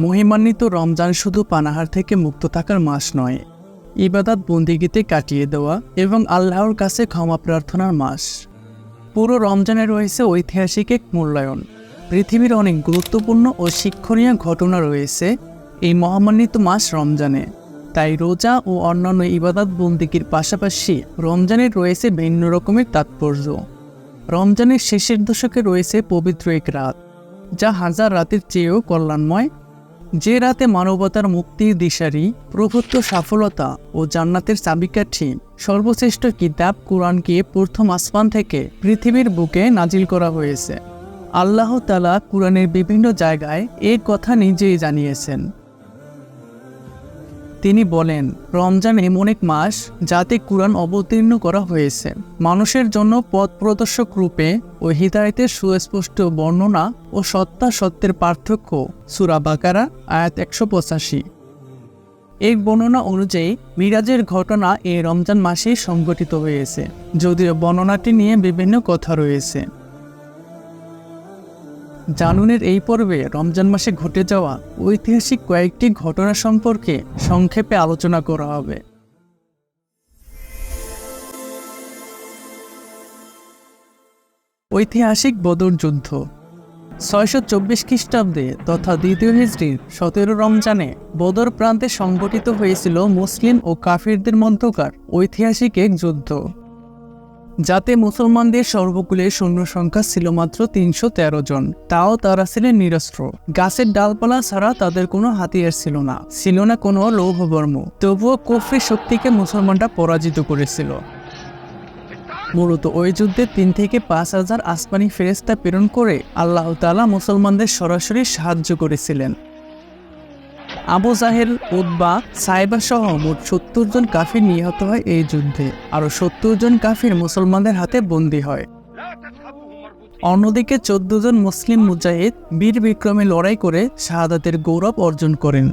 মহিমান্বিত রমজান শুধু পানাহার থেকে মুক্ত থাকার মাস নয়, ইবাদত বন্দিগিতে কাটিয়ে দেওয়া এবং আল্লাহর কাছে ক্ষমা প্রার্থনার মাস। পুরো রমজানে রয়েছে ঐতিহাসিক এক মূল্যায়ন। পৃথিবীর অনেক গুরুত্বপূর্ণ ও শিক্ষণীয় ঘটনা রয়েছে এই মহামান্বিত মাস রমজানে। তাই রোজা ও অন্যান্য ইবাদত বন্দিগির পাশাপাশি রমজানের রয়েছে ভিন্ন রকমের তাৎপর্য। রমজানের শেষের দশকে রয়েছে পবিত্র এক রাত, যা হাজার রাতের চেয়েও কল্যাণময়। যে রাতে মানবতার মুক্তির দিশারি, প্রভুত্ব সাফলতা ও জান্নাতের চাবিকাঠি সর্বশ্রেষ্ঠ কিতাব কুরআনকে প্রথম আসমান থেকে পৃথিবীর বুকে নাজিল করা হয়েছে। আল্লাহ তাআলা কুরআনের বিভিন্ন জায়গায় এই কথা নিজেই জানিয়েছেন। তিনি বলেন, রমজান এমন এক মাস যাতে কুরআন অবতীর্ণ করা হয়েছে মানুষের জন্য পথ প্রদর্শক রূপে ও হিদায়াতের সুস্পষ্ট বর্ণনা ও সত্যাসত্যের পার্থক্য। সূরা বাকারা আয়াত 185। এই বর্ণনা অনুযায়ী মিরাজের ঘটনা এই রমজান মাসেই সংঘটিত হয়েছে, যদিও বর্ণনাটি নিয়ে বিভিন্ন কথা রয়েছে। জানুনের এই পর্বে রমজান মাসে ঘটে যাওয়া ঐতিহাসিক কয়েকটি ঘটনা সম্পর্কে সংক্ষেপে আলোচনা করা হবে। ঐতিহাসিক বদর যুদ্ধ। 624 খ্রিস্টাব্দে তথা দ্বিতীয় হিজরির 17 রমজানে বদর প্রান্তে সংঘটিত হয়েছিল মুসলিম ও কাফিরদের মধ্যকার ঐতিহাসিক এক যুদ্ধ, যাতে মুসলমানদের সর্বকুলের সৈন্য সংখ্যা ছিল মাত্র 313 জন। তাও তারা ছিলেন নিরস্ত্র। গাছের ডালপালা ছাড়া তাদের কোনো হাতিয়ার ছিল না, ছিল না কোনো লৌহবর্ম। তবুও কুফরি শক্তিকে মুসলমানরা পরাজিত করেছিল। মূলত ওই যুদ্ধে 3 থেকে 5,000 আসমানি ফেরেশতা প্রেরণ করে আল্লাহ তাআলা মুসলমানদের সরাসরি সাহায্য করেছিলেন। আবু জাহেল, উতবা, সাইবা সহ মোট 70 জন কাফির নিহত হয় এই যুদ্ধে। আরও 70 জন কাফির মুসলমানদের হাতে বন্দী হয়। অন্যদিকে 14 জন মুসলিম মুজাহিদ বীর বিক্রমে লড়াই করে শাহাদাতের গৌরব অর্জন করেন।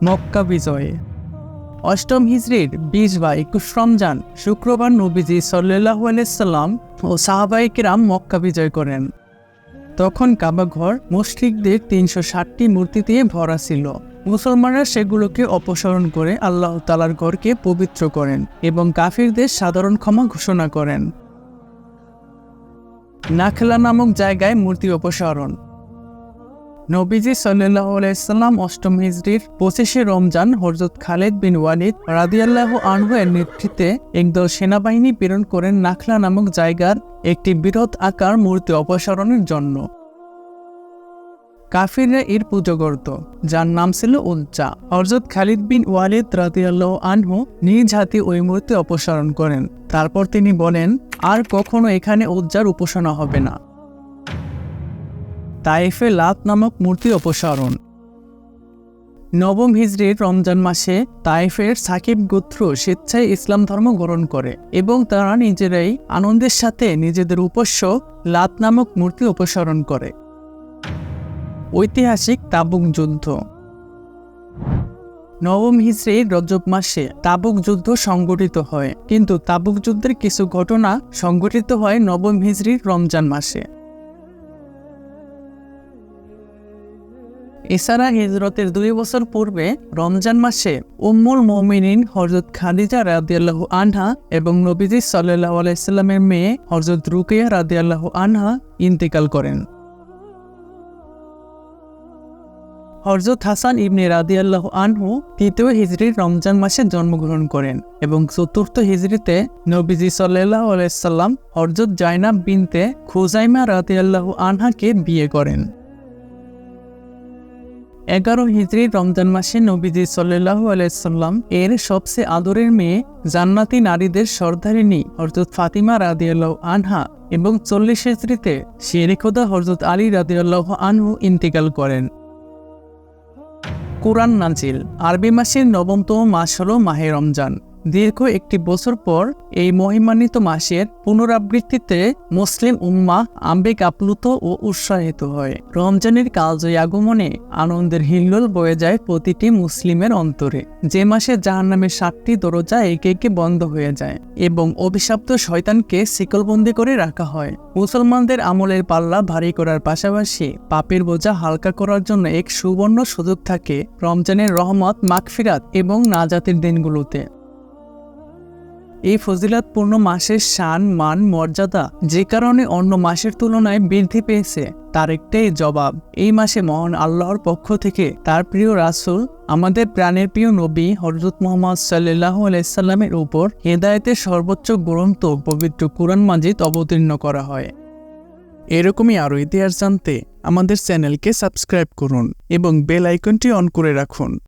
মক্কা বিজয়। 8ম হিজরির 20 বা 21 রমজান শুক্রবার নবীজি সাল্লাল্লাহু আলাইহি সাল্লাম ও সাহাবায়ে কিরাম মক্কা বিজয় করেন। তখন কাবাঘর মুশরিকদের 360টি মূর্তি দিয়ে ভরা ছিল। মুসলমানরা সেগুলোকে অপসারণ করে আল্লাহ তাআলার ঘরকে পবিত্র করেন এবং কাফিরদের সাধারণ ক্ষমা ঘোষণা করেন। নাখলা নামক জায়গায় মূর্তি অপসারণ। নবীজি সাল্লাল্লাহু আলাইহি সাল্লাম 8ম হিজরির 25শে রমজান হযরত খালিদ বিন ওয়ালিদ রাদিয়াল্লাহু আনহু এর নেতৃত্বে একদল সেনাবাহিনী প্রেরণ করেন নাখলা নামক জায়গার একটি বৃহৎ আকার মূর্তি অপসারণের জন্য। কাফিররা এর পূজা করত, যার নাম ছিল উজ্জা। হযরত খালিদ বিন ওয়ালিদ রাদিয়াল্লাহু আনহু নিজ হাতে ওই মূর্তি অপসারণ করেন। তারপর তিনি বলেন, আর কখনো এখানে উজ্জার উপাসনা হবে না। তায়েফে লাত নামক মূর্তি অপসারণ। 9ম হিজরির রমজান মাসে তায়েফের সাকিব গোত্র স্বেচ্ছায় ইসলাম ধর্ম গ্রহণ করে এবং তারা নিজেরাই আনন্দের সাথে নিজেদের উপাস্য লাত নামক মূর্তি অপসারণ করে। ঐতিহাসিক তাবুক যুদ্ধ। 9ম হিজরির রজব মাসে তাবুক যুদ্ধ সংঘটিত হয়, কিন্তু তাবুক যুদ্ধের কিছু ঘটনা সংঘটিত হয় 9ম হিজরির রমজান মাসে। এছাড়া হিজরতের 2 বছর পূর্বে রমজান মাসে উম্মুল মুমিনিন হযরত খাদিজা রাদিয়াল্লাহু আনহা এবং নবীজি সাল্লাল্লাহু আলাইহি সাল্লামের মেয়ে হযরত রুকাইয়া রাদিয়াল্লাহু আনহা ইন্তেকাল করেন। হযরত হাসান ইবনে রাদিয়াল্লাহু আনহু 3য় হিজরির রমজান মাসে জন্মগ্রহণ করেন এবং 4র্থ হিজরিতে নবীজি সাল্লাল্লাহু আলাইহি সাল্লাম হযরত জাইনাব বিনতে খুজাইমা রাদিয়াল্লাহু আনহাকে বিয়ে করেন। 11 হিজরির রমজান মাসে নবীজি সাল্লাল্লাহু আলাইহি সাল্লাম এর সবচেয়ে আদরের মেয়ে জান্নাতি নারীদের সর্দারিনী হযরত ফাতিমা রাদিয়াল্লাহু আনহা এবং 40 হিজরিতে শেরে খোদা হযরত আলী রাদিয়াল্লাহু আনহু ইন্তেকাল করেন। কুরআন নাজিল। আরবি মাসের 9মতম মাস হল মাহে রমজান। দীর্ঘ একটি বছর পর এই মহিমান্বিত মাসের পুনরাবৃত্তিতে মুসলিম উম্মাহ আবেগ আপ্লুত ও উৎসাহিত হয়। রমজানের কালজয়ী আগমনে আনন্দের হিল্লোল বয়ে যায় প্রতিটি মুসলিমের অন্তরে। যে মাসে জাহান্নামের 7টি দরজা একে একে বন্ধ হয়ে যায় এবং অভিশপ্ত শয়তানকে শিকলবন্দি করে রাখা হয়। মুসলমানদের আমলের পাল্লা ভারী করার পাশাপাশি পাপের বোঝা হালকা করার জন্য এক সুবর্ণ সুযোগ থাকে রমজানের রহমত, মাগফিরাত এবং নাজাতের দিনগুলোতে। এই ফজিলাতপূর্ণ মাসের শান, মান, মর্যাদা যে কারণে অন্য মাসের তুলনায় বৃদ্ধি পেয়েছে তার একটাই জবাব। এই মাসে মহান আল্লাহর পক্ষ থেকে তার প্রিয় রাসূল, আমাদের প্রাণের প্রিয় নবী হযরত মুহাম্মদ সাল্লাল্লাহু আলাইহি সাল্লামের উপর হেদায়েতের সর্বোচ্চ গ্রন্থ পবিত্র কুরআন মাজিদ অবতীর্ণ করা হয়। এরকমই আরও ইতিহাস জানতে আমাদের চ্যানেলকে সাবস্ক্রাইব করুন এবং বেল আইকনটি অন করে রাখুন।